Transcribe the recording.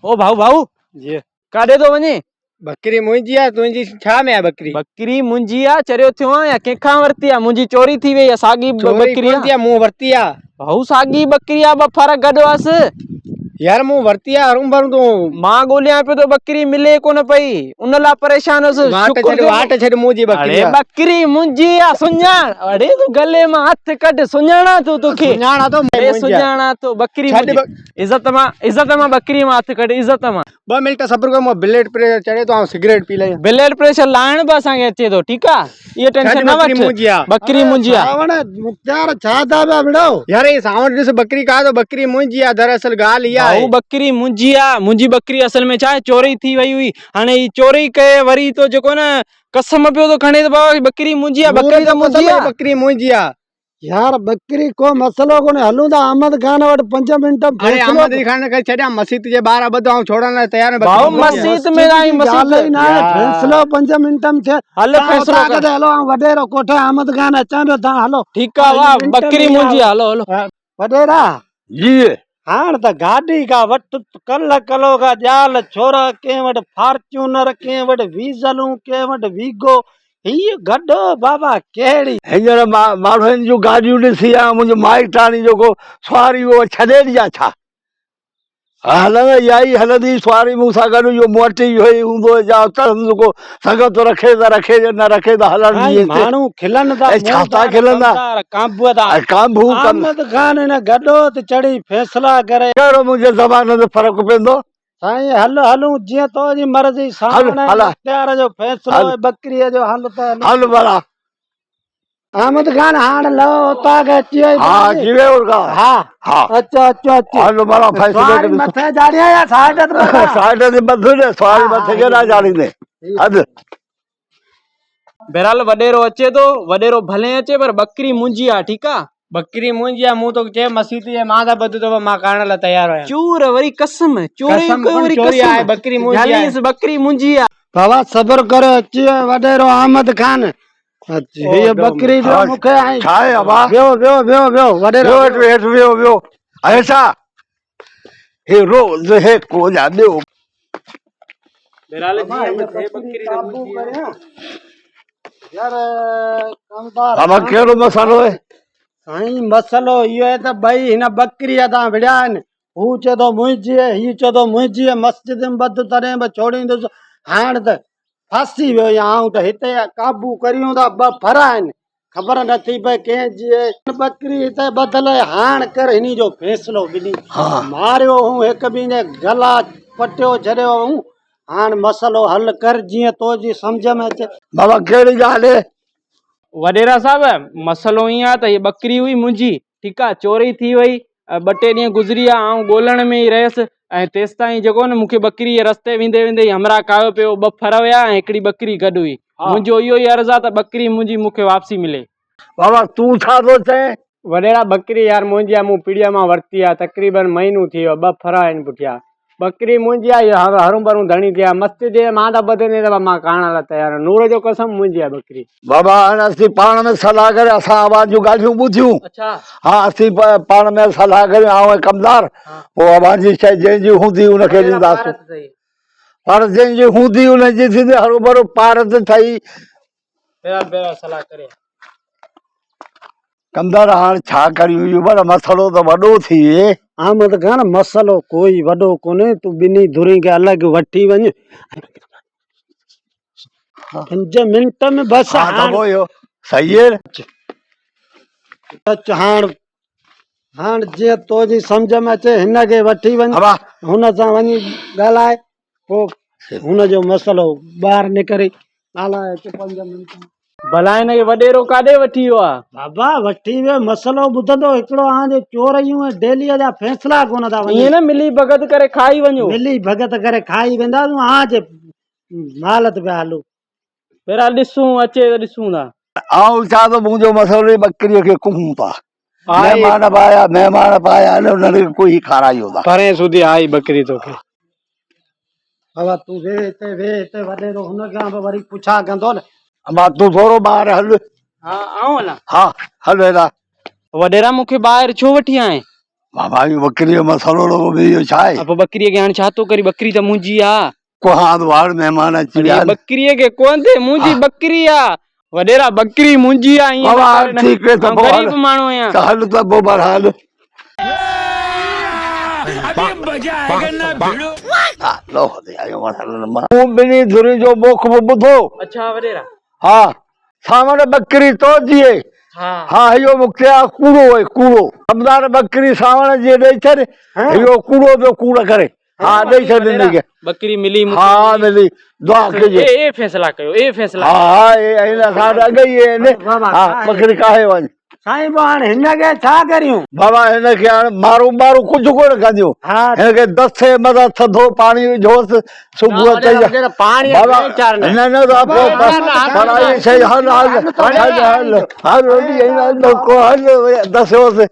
ओ भाऊ भाऊ जी काॾे थो वञे? बकरी मुंहिंजी आहे, तुंहिंजी छा में आहे बकरी? बकरी मुंहिंजी आहे चरियो थियो आहे या कंहिंखां वरिती आहे? मुंहिंजी चोरी थी वई आहे। साॻी बकरी आहे। मूं वरिती आहे भाऊ साॻी बकरी आहे, ॿ फर्क गॾु हुअसि यार, मूं वरिती आहे हरूं भरूं तूं। मां ॻोल्हियां पियो तो बकरी मिले कोन पई, उन लाइ परेशान हुअसि। वाट छॾ मुंहिंजी बकरी अरे बकरी मुंहिंजी आहे, सुञाण। अरे तूं गले मां हथ कढ, सुञाणा तूं तोखे? सुञाणा तो बकरी इज्जत मां बकरी मां हथ कढ, इज्जत मां। 2 मिंट सब्र कर, मां ब्लड प्रेशर चढ़े तो सिगरेट पी ले। ब्लड प्रेशर लाइण बि असांखे अचे थो, ठीकु आहे? ये टेंशन न वठ, बकरी मुंहिंजी आहे। मुख्तार छा था पिया विड़ो यार? ये सावण ॾिस बकरी का तो बकरी मुंहिंजी आहे। दरअसल ॻाल्हि इहा आहे, बकरी मुंहिंजी आहे। मुंहिंजी बकरी असल में छा आहे, चोरी थी वई हुई। हाणे ही चोरी कए वरी तो जेको न कसम पियो तो खणे त बकरी मुंहिंजी आहे। बकरी त मुंहिंजी आहे, बकरी मुंहिंजी आहे। यार बकरी को मसलो कोने, हलूं था अहमद खान वटि 5 मिंट। अरे अहमद खान खे छॾिया, मस्जिद जे ॿाहिरां ॿधो छोड़ण लाइ तयार। भाऊ मस्जिद में आई, मस्जिद ना फैसलो 5 मिंट में थे। हलो फैसलो कर, हलो वडेरो कोठे अहमद खान अचां पियो, तव्हां हलो। ठीकु आहे, वाह बकरी मुंहिंजी आहे। हलो हलो वडेरा जी। हाण त गाड़ी का वट कल कलो का जाल छोरा, के वट फॉर्च्यूनर, के वट वीजलूं, के वट वीगो। ही गड्ढो बाबा केड़ी हींअर माण्हुनि जूं गाॾियूं ॾिसी आ। मुंहिंजो माइटाणी जेको सवारी उहो छॾे ॾिया छा? हलंदे इहा ई हलंदी सवारी मूंसां गॾु। इहो मूं वटि ई वेही हूंदो या जेको संग तो रखे त रखे, न रखे त हलण। माण्हू खिलन था, छा था खिलंदा? कांबू अहमद खान हिन गड्ढो ते चढ़ी फैसला करे। कहिड़ो मुंहिंजे ज़माने में फ़र्क़ु पवंदो? साईं हल हलूं जीअं तो जी मर्ज़ी। मुख्तार जो फैसलो, बकरीअ जो हल त हल भला। अहमद खान हाण लो उता के अची वई। हां अची वियो। हां हां अच्छा अच्छा अच्छा हल भला फैसलो के मथे जाड़िया या साइड ते बधे सवारी मथे के ना जाड़ींदे हद। बहरहाल वडेरो अचे तो, वडेरो भले अचे पर बकरी मुंहिंजी आहे, ठीकु आहे? बकरी मुंहिंजी आहे। मूं तो चए मस्जिद जे मां दा बद तो मां करण लाइ तयार आहियां। चूर वरी कसम, चोरी वरी कसम। बकरी मुंहिंजी आहे, बकरी मुंहिंजी आहे। बाबा सब्र करो, अची वडेरो अहमद खान। ये बकरी जो मुखे आई छाए अबा। वियो वियो वियो वियो वडेरो वेठ वियो वियो। ऐसा हे रोज है को जा दो। बहरहाल बकरी काबू करे यार कमदार। अब केड़ो मसलो है? साईं मसलो इहो है त भाई हिन बकरी ता विड़िया आहिनि। हू चए तो मुंहिंजी है, ही चए तो मुंहिंजी है। मस्जिद में बद तॾहिं बि छोड़ींदुसि। हाण त फासी वियो या आऊं त हिते काबू करियूं था। 2 फर आहिनि, ख़बर नथी पए कंहिंजी बकरी हिते बदल। हाण कर हिनी जो फैसलो ॿिनी। मारियो हूं हिक ॿिए जे गला पटियो छॾियो हूं। हाण मसलो हल कर जीअं तो जी सम्झ में अचे। बाबा कहिड़ी ॻाल्हि है? वडेरा साहब मसलो ईअं आहे त हीअ बकरी हुई मुंहिंजी, ठीकु आहे? चोरी थी वई, 2-3 ॾींहं गुज़री विया, ऐं ॻोल्हण में ई रहियसि। ऐं तेसि ताईं जेको न मूंखे बकरी रस्ते वेंदे वेंदे हमरा कायो पियो। 2 फर हुया ऐं हिकिड़ी बकरी गॾु हुई। मुंहिंजो इहो ई अर्ज़ु आहे त बकरी मुंहिंजी मूंखे वापसी मिले। बाबा तूं छा थो चए? वडेरा बकरी यार मुंहिंजी आहे। मूं पीड़ीअ मां वरिती आहे, तक़रीबन महीनो थी वियो। 2 फर आहिनि पुठियां। बकरी मुंहिंजी आहे, हरूं भरूं धणी थी आहे। मस्जिद जे मां त ॿधे त मां करण लाइ तयार आहियां। नूर जो कसम मुंहिंजी आहे बकरी। बाबा हाणे असीं पाण में सलाह करे असां आवाज़ जूं ॻाल्हियूं ॿुधियूं। अच्छा हा असीं पाण में सलाह करियूं, आऊं कमदार। पोइ आवाज़ जी शइ जंहिंजी हूंदी उनखे ॾींदासीं। पर जंहिंजी हूंदी उनजी थींदी। हरू भरू पार ते ठही सलाह करे कमदार। हाणे छा करियूं? इहो पर मसलो त वॾो थी विए। अहमद खान मसलो कोई वॾो कोन्हे। तूं ॿिन्ही धुरी खे अलॻि वठी वञ। 5 मिंट में बस। सही है। हाण जीअं तो जी सम्झ में अचे हिन खे वठी वञ, हुन सां वञी ॻाल्हाए, पोइ हुनजो मसलो ॿाहिरि निकिरे। ॻाल्हाए 5 मिंट भला हिन खे वडेरो काॾे वठी वियो आहे? बाबा वठी वियो, मसलो ॿुधंदो हिकिड़ो। हाणे चोरियूं ऐं डेलीअ जा फैसला कोन था वञनि। ईअं न मिली भगत करे खाई वञो। मिली भगत करे खाई वेंदा तूं। हां हालत पिया हलूं। बहरहाल ॾिसूं अचे त ॾिसूं था। आऊं छा त मुंहिंजो मसलो बकरीअ खे कुहूं था। महिमान पाया उन्हनि खे कोई खारायो था। परे सुधी आई बकरी तोखे। बाबा तूं वे हिते वडेरो हुनखां बि वरी पुछा कंदो न। मां तूं थोरो ॿाहिरि हल। हा आऊं हलां? हा हल वेंदा। वडेरा मूंखे ॿाहिरि छो वठी आए? बाबा जी बकरी जो मसालो लॻो बि इहो छा आहे? अब बकरीअ खे हाणे छा थो करी, बकरी त मुंहिंजी आ। कोहा द्वार मेहमान अची विया आहिनि। बकरीअ खे कोन थे, मुंहिंजी बकरी आ वॾेरा, बकरी मुंहिंजी आ। ईअं बाबा न कर न। ठीक है तो आउं पोइ गरीब माण्हू आहियां। त हल त पोइ बहरहाल लो दे आयो मसालो मां बिनी धुरी जो मुख ॿुधो। अच्छा वॾेरा। हा सामने बकरी तो जिए। हाँ हाँ इहो मूंखे आहे कूड़ो आहे कूड़ो। रमज़ान बकरी सावण जी ॾेई छॾ, इहो कूड़ो जो कूड़ करे। हाँ ॾेई छॾ हिनखे। बकरी मिली मूंखे। हाँ मिली दुआ कजे। ए फैसला कयो, ए फैसला। हाँ हिन सां अॻ ई आहिनि। हा बकरी काहे वञ साईं बा हाणे हिनखे छा करियूं? बाबा हिनखे हाणे मारू मारू कुझु कोन कंदियूं। हिनखे दसे मथां थधो पाणी विझोसि सुबुह ताईं पाणी बाबा न न पढ़ाई सही हल हल हल हल हल हल दसियोसि।